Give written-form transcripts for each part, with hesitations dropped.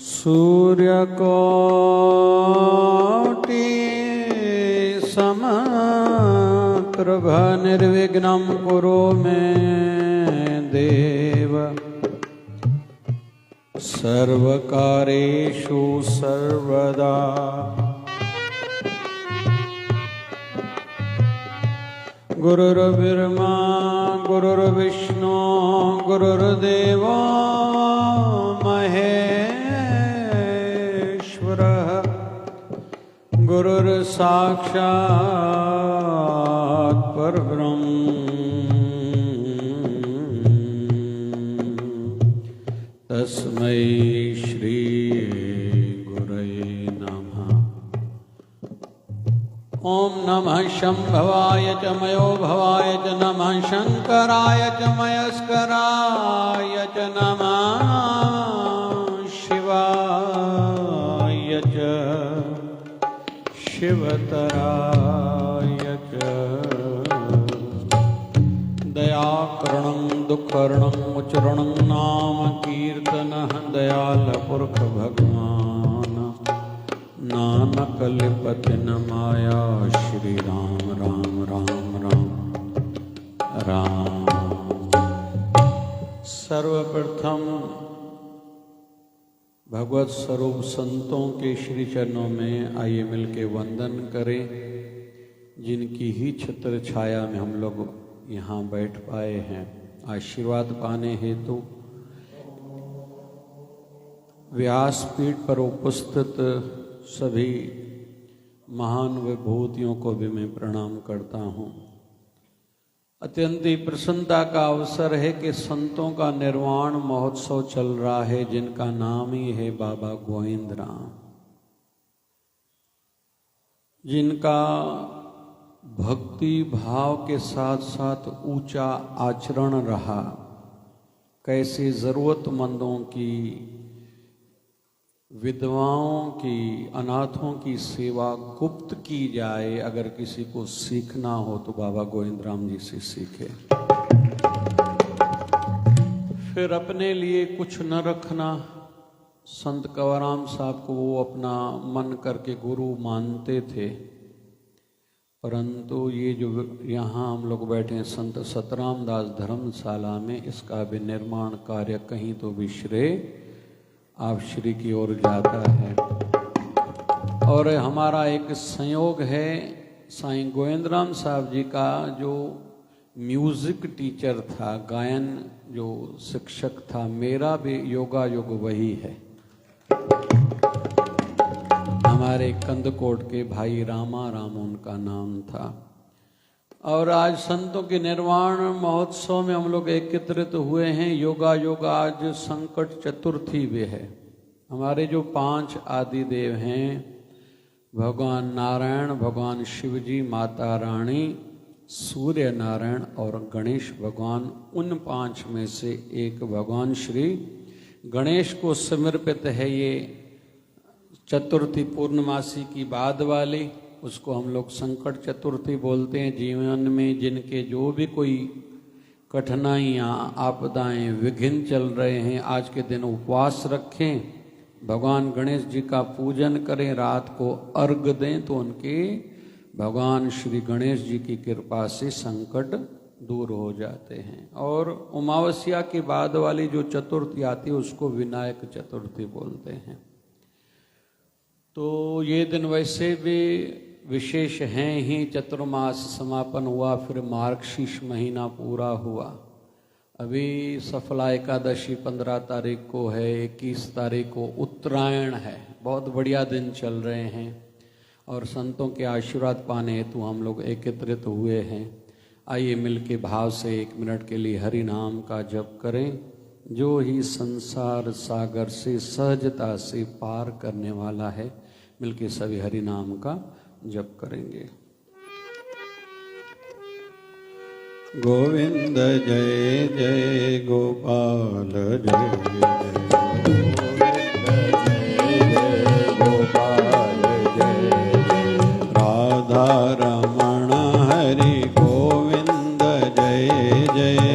सूर्यकोटि समप्रभ निर्विघ्नं कुरु मे देव सर्वकारेषु सर्वदा। गुरुर्ब्रह्मा गुरुर्विष्णु गुरुर्देवो महेश्वरः गुरुर्साक्षात् परब्रह्म तस्मै श्री गुरवे नमः। ओम नमः शंभवाय च मयो भवाय च नमः शंकराय च मयस्कराय च नमः शिवाय च शिवतराय च। दयाकरणं दुःखहरणं उच्चरणं नाम कीर्तनः दयालपुरख भगवान नानक लिपति न माया। श्री राम राम राम राम राम। सर्वप्रथम भगवत स्वरूप संतों के श्री चरणों में आइए मिलके वंदन करें, जिनकी ही छत्र छाया में हम लोग यहाँ बैठ पाए हैं। आशीर्वाद पाने हेतु व्यासपीठ पर उपस्थित सभी महान विभूतियों को भी मैं प्रणाम करता हूँ। अत्यंत ही प्रसन्नता का अवसर है कि संतों का निर्वाण महोत्सव चल रहा है, जिनका नाम ही है बाबा गोविंद राम, जिनका भक्ति भाव के साथ साथ ऊंचा आचरण रहा। कैसे ज़रूरतमंदों की, विधवाओं की, अनाथों की सेवा गुप्त की जाए। अगर किसी को सीखना हो तो बाबा गोविंद राम जी से सीखे। फिर अपने लिए कुछ न रखना। संत कंवराम साहब को वो अपना मन करके गुरु मानते थे, परंतु ये जो यहाँ हम लोग बैठे हैं संत सतराम दास धर्मशाला में, इसका भी निर्माण कार्य कहीं तो भी श्रेय आप श्री की ओर जाता है। और हमारा एक संयोग है साईं गोविंदराम साहब जी का, जो म्यूजिक टीचर था, गायन जो शिक्षक था, मेरा भी योगा युग वही है। हमारे कंदकोट के भाई रामा राम उनका नाम था। और आज संतों के निर्वाण महोत्सव में हम लोग एकत्रित हुए हैं। योगा योग आज संकट चतुर्थी भी है। हमारे जो 5 आदि देव हैं, भगवान नारायण, भगवान शिव जी, माता रानी, सूर्य नारायण और गणेश भगवान, उन 5 में से एक भगवान श्री गणेश को समर्पित है ये चतुर्थी पूर्णमासी की बाद वाली। उसको हम लोग संकट चतुर्थी बोलते हैं। जीवन में जिनके जो भी कोई कठिनाइयाँ, आपदाएं, विघ्न चल रहे हैं, आज के दिन उपवास रखें, भगवान गणेश जी का पूजन करें, रात को अर्घ दें, तो उनके भगवान श्री गणेश जी की कृपा से संकट दूर हो जाते हैं। और अमावस्या के बाद वाली जो चतुर्थी आती है उसको विनायक चतुर्थी बोलते हैं। तो ये दिन वैसे भी विशेष हैं ही। चतुर्मास समापन हुआ, फिर मार्गशीर्ष महीना पूरा हुआ। अभी सफला एकादशी 15 तारीख को है, 21 तारीख को उत्तरायण है। बहुत बढ़िया दिन चल रहे हैं और संतों के आशीर्वाद पाने हेतु हम लोग एकत्रित हुए हैं। आइए मिलके भाव से 1 मिनट के लिए हरि नाम का जप करें, जो ही संसार सागर से सहजता से पार करने वाला है। मिलके सभी हरि नाम का जप करेंगे। गोविंद जय जय गोपाल जय गोपाल जय राधा रमण हरि गोविंद जय जय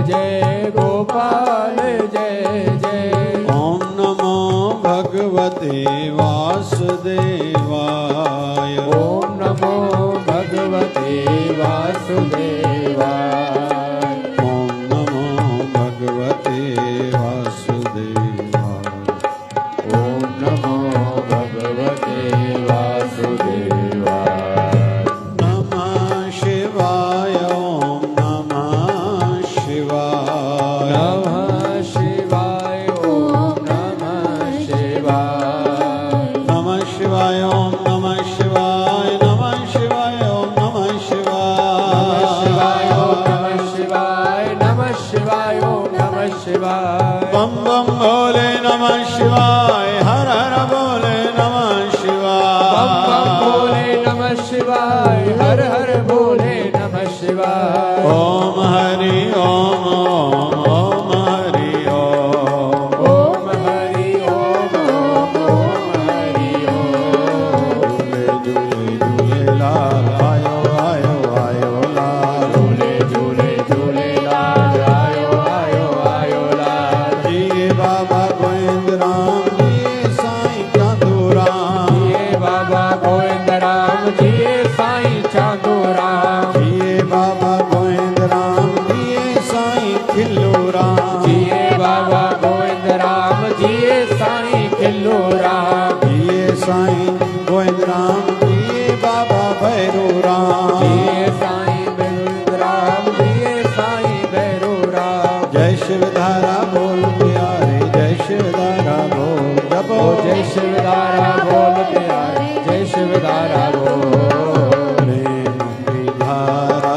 जय गोपाल जय जय। ओम नमो भगवते वासुदेवाय। ओम नमो भगवते वासुदेवाय। ओम नमो भगवते वासुदेवाय। ओम नमो भगवते वासुदेवाय। नमः शिवाय। ओम नमः शिवाय। नमः शिवाय। ओम नमः शिवाय। नमः शिवाय। ओम नमः शिवाय। नमः शिवाय। ओम नमः शिवाय। नमः शिवाय। नमः शिवाय। ओम नमः शिवाय। बम बम भोले नमः शिवाय। हर हर बोले नमः शिवाय। बम बम भोले नमः शिवाय। हर हर भोले नमः शिवाय। ओम हरि ओम ओम हरि ओम। ओम हरि ओम ओम हरि ओम। झूले झूले लाल आयो आयो आयो लाल। झूले झूले झूले लाल आयो आयो आयो लाल। जिए बाबा गोविंद राम जिए साईं चांदू राम। जिए बाबा गोविंद राम जिए साईं चांदू राम। जिए बाबा गोविंद राम जिए साईं खिल्लू राम। जिए बाबा गोविंद राम जिए साईं खिल्लू राम। जिए साईं गोविंद राम जिए बाबा भैरू राम। जिए साईं गोविंद राम जिए साईं भैरू राम। जय शिवधारा बोल प्यारे जय शिवधारा बोल जपो ओ जय शिवधारा बोल प्यारे जय शिवधारा बोल। प्रेम की धारा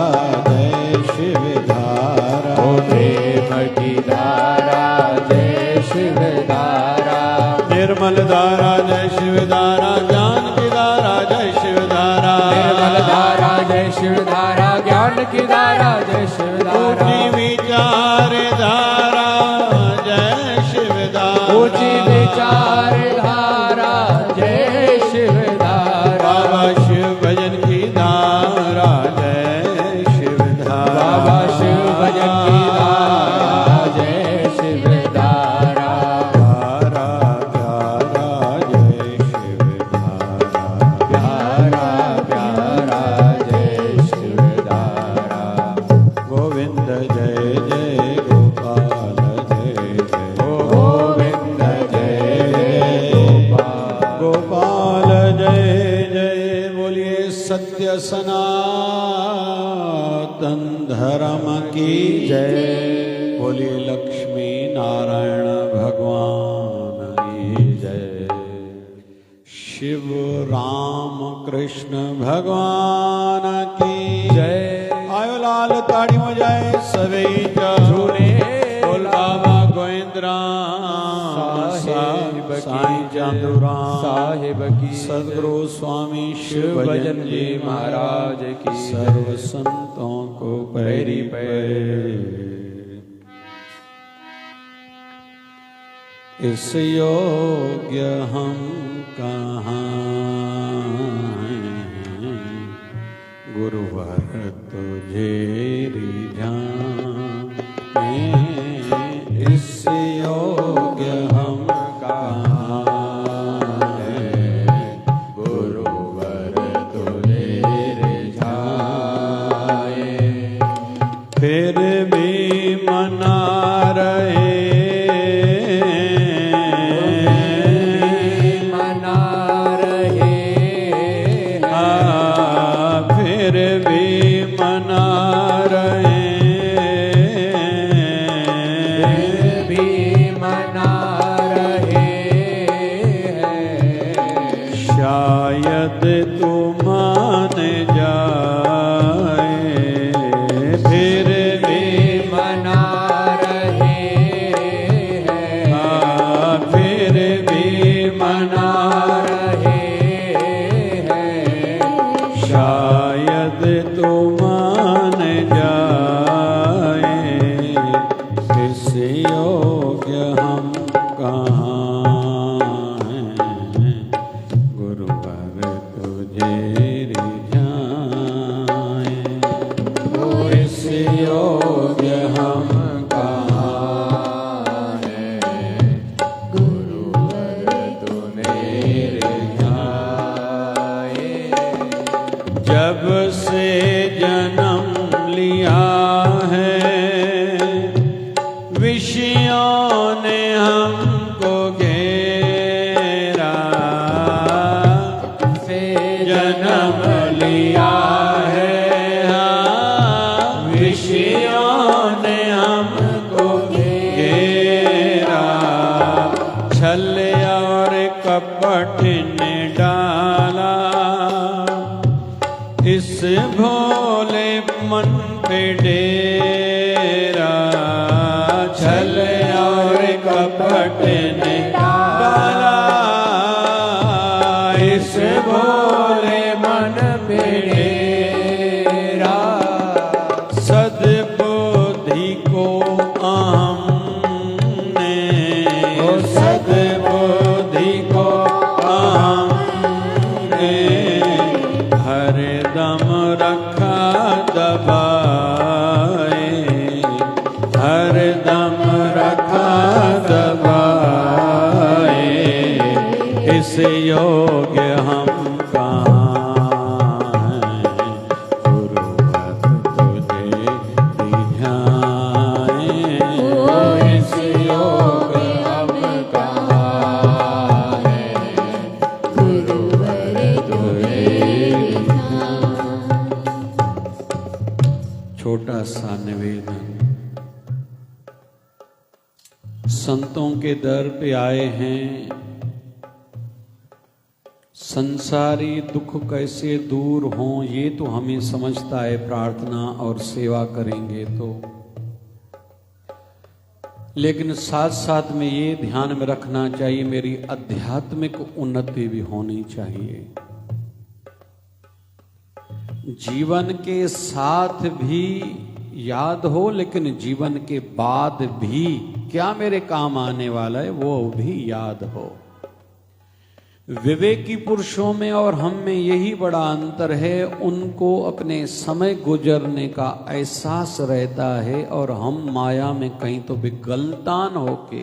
जय शिवधारा। ओ प्रेम की धारा जय शिवधारा। निर्मल धारा जय शिवधारा ज्ञान की धारा जय शिवधारा। निर्मल धारा जय शिवधारा ज्ञान की धारा जय शिवधारा। ऊंची विचार धारा जय शिवधारा। ऊंची विचार धारा जय शिवधारा। बाबा शिव भजन की धारा जय शिवधारा। बाबा शिव भजन की धारा जय शिवधारा। धारा धारा जय शिवधारा। प्यारा प्यारा जय शिवधारा। गोविंद जय जय गोपाल जय जय। गोविंद जय गोपाल। गोपाल जय जय। बोलिए सत्य सनातन धर्म की जय। बोलिए लक्ष्मी नारायण भगवान की जय। शिव राम कृष्ण भगवान की जय। आयो लाल ताड़ी हो जाए सभी झूले बोल बाबा गोविंद राम साहिब की साईं चांदू राम साहिब की सदगुरु स्वामी शिव शिव भजन जी महाराज की सर्व संतों को पैरी पैर। इस योग्य हम कहाँ हैं, गुरुवर तुझे रिझाएं। इस योग्य हम कहाँ हैं, गुरुवर तुझे रिझाए। फिर भी मना रहे फिर भी मना रहे भी मना रहे हैं। शायद तू मान जाए फिर भी मना रहे हैं। फिर भी मना रहे हैं। शायद तू मान जाए इस योग्य हम कहाँ हैं, गुरुवर तुझे रिझाएं। इस योग्य हम विषयों ने हमको घेरा, से जन्म लिया है। हाँ, विषयों ने हमको घेरा, छल और कपट ने डाला, इस भोले मन पे डेरा, छल और कपट ने डाला, इस भोले मन पे डेरा। सद्बुद्धि को अहम ने, सद्बुद्धि को अहम ने हरदम रखा दबाए, हरदम रखा दबाए, इस योग्य हम कहाँ हैं, गुरुवर तुझे रिझाए, इस योग्य हम कहाँ हैं, गुरुवर तुझे। छोटा सा निवेदन, संतों के दर पे आए हैं, संसारी दुख कैसे दूर हों ये तो हमें समझता है, प्रार्थना और सेवा करेंगे तो। लेकिन साथ साथ में ये ध्यान में रखना चाहिए, मेरी आध्यात्मिक उन्नति भी होनी चाहिए। जीवन के साथ भी याद हो, लेकिन जीवन के बाद भी क्या मेरे काम आने वाला है वो भी याद हो। विवेकी पुरुषों में और हम में यही बड़ा अंतर है, उनको अपने समय गुजरने का एहसास रहता है और हम माया में कहीं तो भी गलतान होके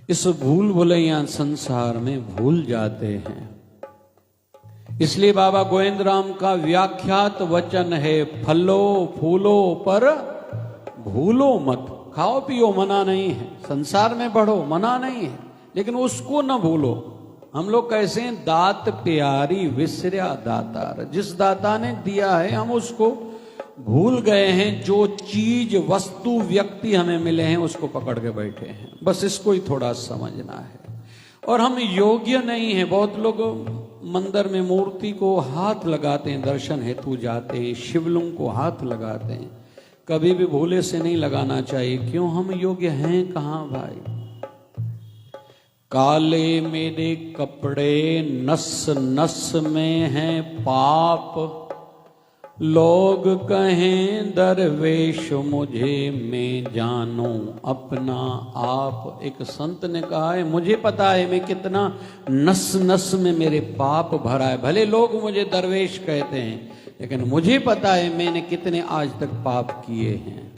इस भूल भुलैया संसार में भूल जाते हैं। इसलिए बाबा गोविंद राम का व्याख्यात वचन है, फलो फूलो पर भूलो मत। खाओ पियो मना नहीं है, संसार में बढ़ो मना नहीं है, लेकिन उसको न भूलो। हम लोग कैसे हैं, दात प्यारी विसर्या दातार। जिस दाता ने दिया है हम उसको भूल गए हैं, जो चीज वस्तु व्यक्ति हमें मिले हैं उसको पकड़ के बैठे हैं। बस इसको ही थोड़ा समझना है। और हम योग्य नहीं है। बहुत लोग मंदिर में मूर्ति को हाथ लगाते हैं, दर्शन हेतु जाते हैं, शिवलिंग को हाथ लगाते हैं। कभी भी भोले से नहीं लगाना चाहिए। क्यों, हम योग्य हैं कहाँ भाई। काले मेरे कपड़े नस नस में हैं पाप, लोग कहें दरवेश मुझे मैं जानूं अपना आप। एक संत ने कहा है, मुझे पता है मैं कितना नस नस में मेरे पाप भरा है। भले लोग मुझे दरवेश कहते हैं, लेकिन मुझे पता है मैंने कितने आज तक पाप किए हैं।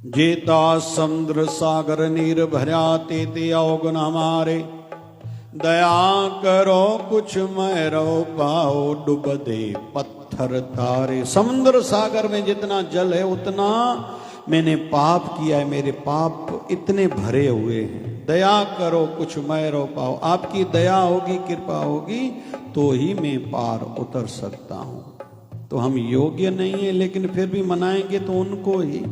जेता समुद्र सागर नीर भरा ते अवगुण हमारे, दया करो कुछ मैरो पाओ डूब दे पत्थर तारे। समुद्र सागर में जितना जल है उतना मैंने पाप किया है, मेरे पाप इतने भरे हुए हैं। दया करो कुछ मैरो पाओ, आपकी दया होगी कृपा होगी तो ही मैं पार उतर सकता हूं। तो हम योग्य नहीं है, लेकिन फिर भी मनाएंगे तो उनको ही।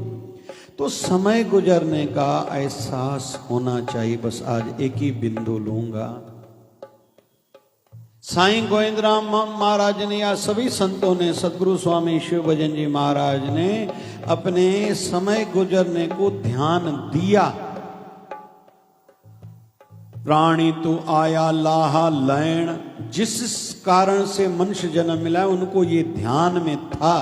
तो समय गुजरने का एहसास होना चाहिए। बस आज एक ही बिंदु लूंगा। साईं गोविंद राम महाराज ने या सभी संतों ने, सदगुरु स्वामी शिव भजन जी महाराज ने अपने समय गुजरने को ध्यान दिया। प्राणी तू आया लाहा लैण, जिस कारण से मनुष्य जन्म मिला है उनको ये ध्यान में था।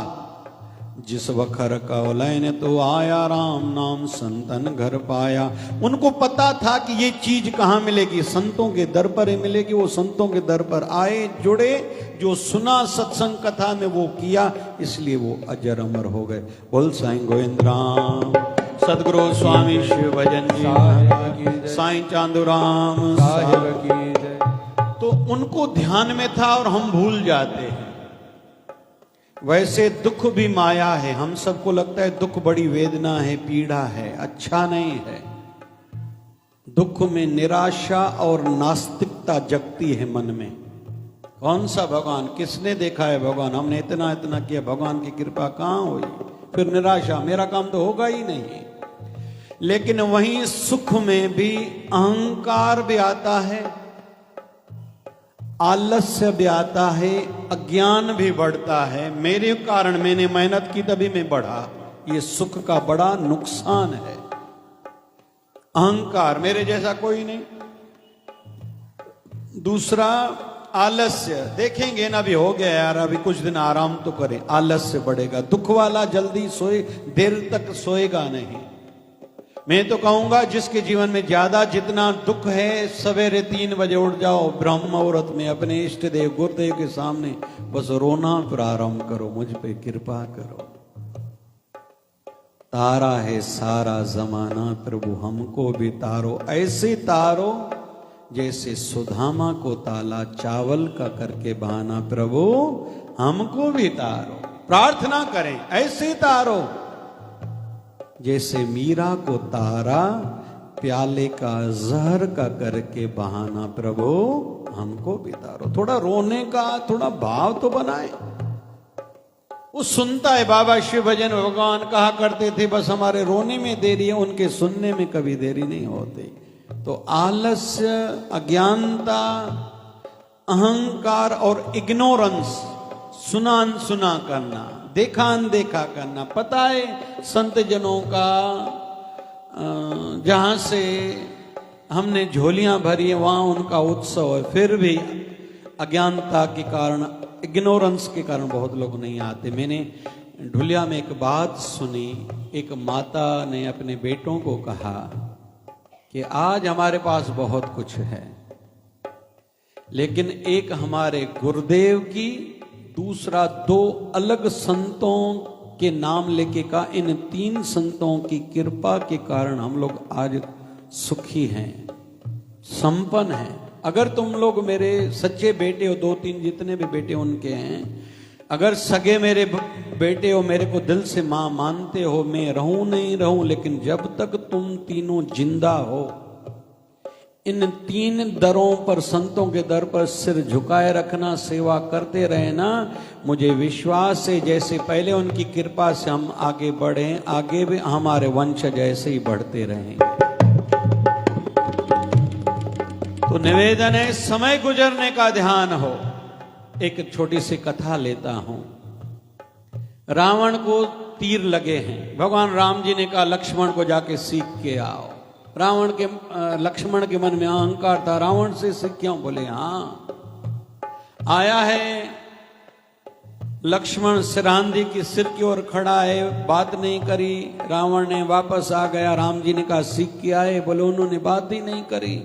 जिस वखर कौलैन तो आया राम नाम संतन घर पाया। उनको पता था कि ये चीज कहाँ मिलेगी, संतों के दर पर ही मिलेगी। वो संतों के दर पर आए, जुड़े, जो सुना सत्संग कथा में वो किया, इसलिए वो अजर अमर हो गए। बोल साईं गोविंद राम, सदगुरु स्वामी शिव भजन जी, साईं चांदूराम साहिब की। तो उनको ध्यान में था और हम भूल जाते हैं। वैसे दुख भी माया है। हम सबको लगता है दुख बड़ी वेदना है, पीड़ा है, अच्छा नहीं है। दुख में निराशा और नास्तिकता जगती है मन में। कौन सा भगवान, किसने देखा है भगवान, हमने इतना इतना किया, भगवान की कृपा कहाँ हुई, फिर निराशा, मेरा काम तो होगा ही नहीं। लेकिन वहीं सुख में भी अहंकार भी आता है, आलस्य भी आता है, अज्ञान भी बढ़ता है। मेरे कारण, मैंने मेहनत की तभी मैं बढ़ा, ये सुख का बड़ा नुकसान है। अहंकार, मेरे जैसा कोई नहीं। दूसरा आलस्य, देखेंगे ना, अभी हो गया यार, अभी कुछ दिन आराम तो करें, आलस्य बढ़ेगा। दुख वाला जल्दी सोए, देर तक सोएगा नहीं। मैं तो कहूंगा जिसके जीवन में ज्यादा जितना दुख है, सवेरे 3 बजे उठ जाओ, ब्रह्म मुहूर्त में अपने इष्ट देव गुरुदेव के सामने बस रोना प्रारंभ करो, मुझ पे कृपा करो। तारा है सारा जमाना, प्रभु हमको भी तारो, ऐसे तारो जैसे सुदामा को ताला चावल का करके बहाना। प्रभु हमको भी तारो, प्रार्थना करें, ऐसे तारो जैसे मीरा को तारा प्याले का जहर का करके बहाना। प्रभु हमको भी तारो। थोड़ा रोने का थोड़ा भाव तो बनाए। वो सुनता है, बाबा शिव भजन भगवान कहा करते थे, बस हमारे रोने में देरी है, उनके सुनने में कभी देरी नहीं होती। तो आलस्य, अज्ञानता, अहंकार और इग्नोरेंस, सुना अनसुना करना, देखा अनदेखा करना। पता है संत जनों का जहां से हमने झोलियां भरी है वहां उनका उत्सव है, फिर भी अज्ञानता के कारण, इग्नोरेंस के कारण बहुत लोग नहीं आते। मैंने ढुलिया में एक बात सुनी, एक माता ने अपने बेटों को कहा कि आज हमारे पास बहुत कुछ है, लेकिन एक हमारे गुरुदेव की, दूसरा 2 अलग संतों के नाम लेके कहा, इन 3 संतों की कृपा के कारण हम लोग आज सुखी हैं, संपन्न हैं। अगर तुम लोग मेरे सच्चे बेटे हो, 2-3 जितने भी बेटे उनके हैं, अगर सगे मेरे बेटे हो, मेरे को दिल से मां मानते हो, मैं रहूं नहीं रहूं, लेकिन जब तक तुम तीनों जिंदा हो, इन 3 दरों पर, संतों के दर पर सिर झुकाए रखना, सेवा करते रहना। मुझे विश्वास है जैसे पहले उनकी कृपा से हम आगे बढ़े, आगे भी हमारे वंशज ऐसे ही बढ़ते रहेंगे। तो निवेदन है, समय गुजरने का ध्यान हो। एक छोटी सी कथा लेता हूं। रावण को तीर लगे हैं, भगवान राम जी ने कहा लक्ष्मण को जाके सीख के आओ। रावण के, लक्ष्मण के मन में अहंकार था, रावण से सीख क्यों? बोले हाँ। आया है लक्ष्मण सिरांधी की सिर की ओर खड़ा है, बात नहीं करी। रावण ने वापस आ गया, राम जी ने कहा सीख के आए, बोले उन्होंने बात ही नहीं करी।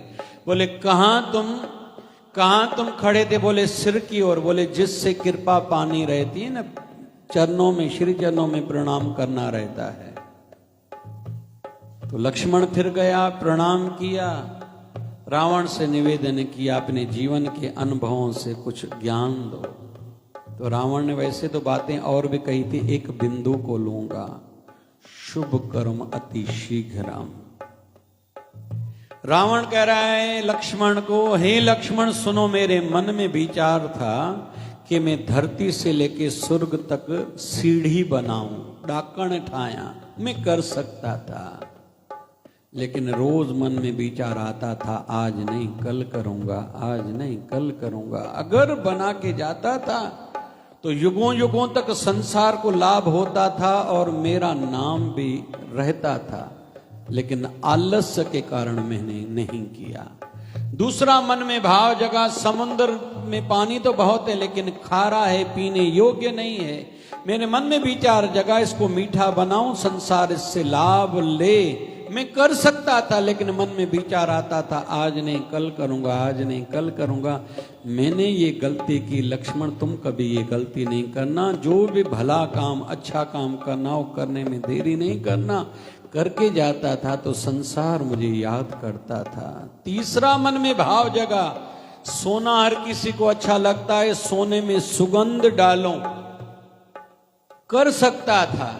बोले कहां तुम खड़े थे? बोले सिर की ओर। बोले जिससे कृपा पानी रहती है ना, चरणों में, श्री चरणों में प्रणाम करना रहता है। तो लक्ष्मण फिर गया, प्रणाम किया, रावण से निवेदन किया अपने जीवन के अनुभवों से कुछ ज्ञान दो। तो रावण ने वैसे तो बातें और भी कही थी, एक बिंदु को लूंगा, शुभ कर्म अति शीघ्रम। रावण कह रहा है लक्ष्मण को, हे लक्ष्मण सुनो, मेरे मन में विचार था कि मैं धरती से लेके स्वर्ग तक सीढ़ी बनाऊं, डाकण ठाया, मैं कर सकता था, लेकिन रोज मन में विचार आता था आज नहीं कल करूंगा, आज नहीं कल करूंगा। अगर बना के जाता था तो युगों युगों तक संसार को लाभ होता था और मेरा नाम भी रहता था, लेकिन आलस्य के कारण मैंने नहीं किया। दूसरा मन में भाव जगा, समुद्र में पानी तो बहुत है लेकिन खारा है, पीने योग्य नहीं है। मेरे मन में विचार जगा, इसको मीठा बनाऊं, संसार इससे लाभ ले। मैं कर सकता था लेकिन मन में विचार आता था आज नहीं कल करूंगा, आज नहीं कल करूंगा। मैंने ये गलती की। लक्ष्मण तुम कभी ये गलती नहीं करना, जो भी भला काम, अच्छा काम करना हो, करने में देरी नहीं करना। करके जाता था तो संसार मुझे याद करता था। तीसरा मन में भाव जगा, सोना हर किसी को अच्छा लगता है, सोने में सुगंध डालो। कर सकता था।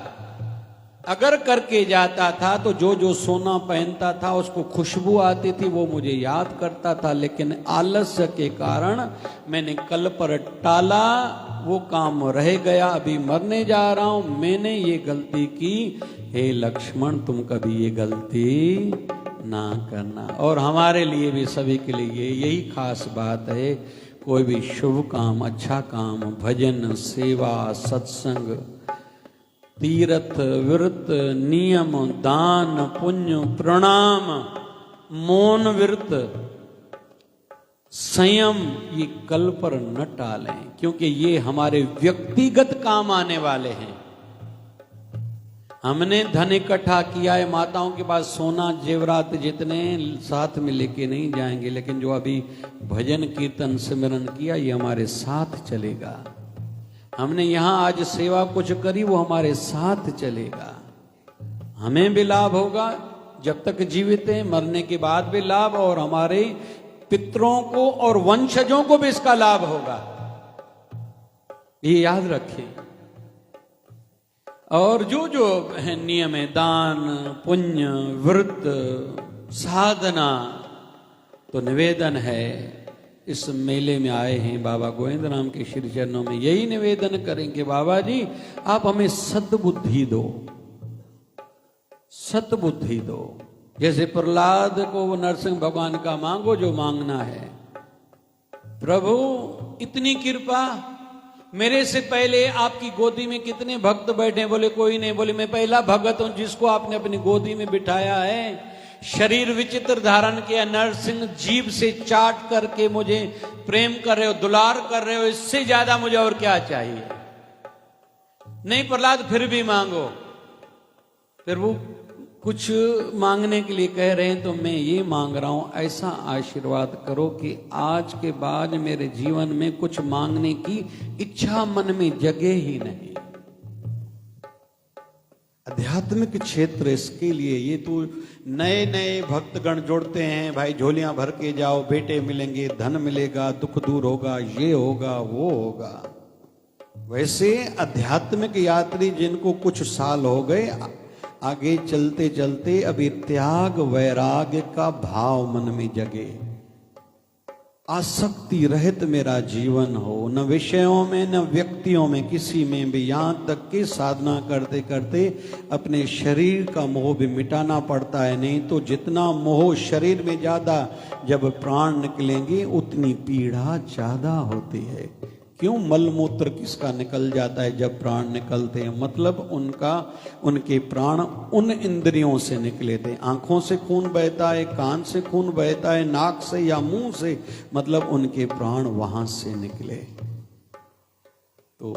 अगर करके जाता था तो जो जो सोना पहनता था उसको खुशबू आती थी, वो मुझे याद करता था, लेकिन आलस्य के कारण मैंने कल पर टाला, वो काम रह गया। अभी मरने जा रहा हूं, मैंने ये गलती की। हे लक्ष्मण, तुम कभी ये गलती ना करना। और हमारे लिए भी, सभी के लिए यही खास बात है। कोई भी शुभ काम, अच्छा काम, भजन, सेवा, सत्संग, तीर्थ, व्रत, नियम, दान, पुण्य, प्रणाम, मौन व्रत, संयम, ये कल पर न टालें, क्योंकि ये हमारे व्यक्तिगत काम आने वाले हैं। हमने धन इकट्ठा किया है, माताओं के पास सोना जेवरात जितने साथ में लेके नहीं जाएंगे, लेकिन जो अभी भजन कीर्तन सिमरन किया, ये हमारे साथ चलेगा। हमने यहां आज सेवा कुछ करी, वो हमारे साथ चलेगा। हमें भी लाभ होगा जब तक जीवित हैं, मरने के बाद भी लाभ, और हमारे पितरों को और वंशजों को भी इसका लाभ होगा, ये याद रखें। और जो जो है नियम है, दान, पुण्य, व्रत, साधना, तो निवेदन है, इस मेले में आए हैं बाबा गोविंद राम के श्री चरणों में यही निवेदन करेंगे, बाबा जी आप हमें सद्बुद्धि दो, सद्बुद्धि दो। जैसे प्रहलाद को वो नरसिंह भगवान का मांगो जो मांगना है। प्रभु इतनी कृपा, मेरे से पहले आपकी गोदी में कितने भक्त बैठे? बोले कोई नहीं। बोले मैं पहला भगत हूं जिसको आपने अपनी गोदी में बिठाया है। शरीर विचित्र धारण किया, नरसिंह जीभ से चाट करके मुझे प्रेम कर रहे हो, दुलार कर रहे हो, इससे ज्यादा मुझे और क्या चाहिए? नहीं प्रहलाद फिर भी मांगो। फिर वो कुछ मांगने के लिए कह रहे हैं, तो मैं ये मांग रहा हूं, ऐसा आशीर्वाद करो कि आज के बाद मेरे जीवन में कुछ मांगने की इच्छा मन में जगे ही नहीं। आध्यात्मिक क्षेत्र इसके लिए, ये तो नए नए भक्तगण जुड़ते हैं, भाई झोलियां भर के जाओ, बेटे मिलेंगे, धन मिलेगा, दुख दूर होगा, ये होगा वो होगा। वैसे आध्यात्मिक यात्री जिनको कुछ साल हो गए, आगे चलते चलते अभी त्याग वैराग्य का भाव मन में जगे, आसक्ति रहित मेरा जीवन हो, न विषयों में न व्यक्तियों में, किसी में भी, यहां तक कि साधना करते करते अपने शरीर का मोह भी मिटाना पड़ता है। नहीं तो जितना मोह शरीर में ज्यादा, जब प्राण निकलेंगे उतनी पीड़ा ज्यादा होती है। क्यों? मलमूत्र किसका निकल जाता है जब प्राण निकलते हैं? मतलब उनके प्राण उन इंद्रियों से निकले थे। आंखों से खून बहता है, कान से खून बहता है, नाक से या मुंह से, मतलब उनके प्राण वहां से निकले। तो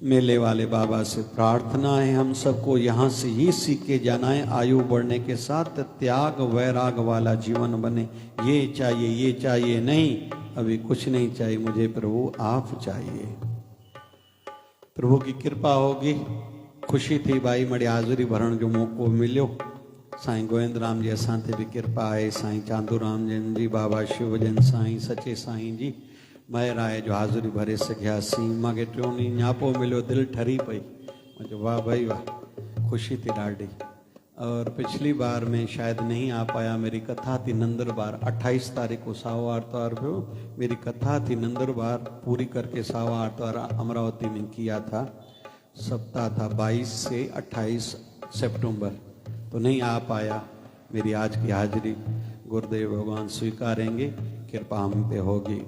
मेले वाले बाबा से प्रार्थना है हम सबको यहाँ से ये सीख के जाना है, आयु बढ़ने के साथ त्याग वैराग वाला जीवन बने। ये चाहिए, ये चाहिए नहीं, अभी कुछ नहीं चाहिए मुझे, प्रभु आप चाहिए। प्रभु की कृपा होगी। खुशी थी भाई मड़ी हाज़ुरी भरण जो मौको मिलो। साईं गोविंद राम जी असांते भी कृपा है, साईं चांदू राम जन जी, बाबा शिवजन साईं, सचे साईं जी महर आहे जो हाज़ुरी भरे सघियासीं। मूंखे टियों ॾींहुं न्यापो मिलियो, दिलि ठरी पई। मां चयो वाह भाई वाह, खुशी थी ॾाढी। और पिछली बार मैं शायद नहीं आ पाया, मेरी कथा थी नंदरबार, 28 तारीख को सावो आर्तवार को मेरी कथा थी नंदरबार, पूरी करके सावो आर्तवार अमरावती में किया था। सप्ताह था 22 से 28 सितंबर, तो नहीं आ पाया। मेरी आज की हाजिरी गुरुदेव भगवान स्वीकारेंगे, कृपा हम पे होगी।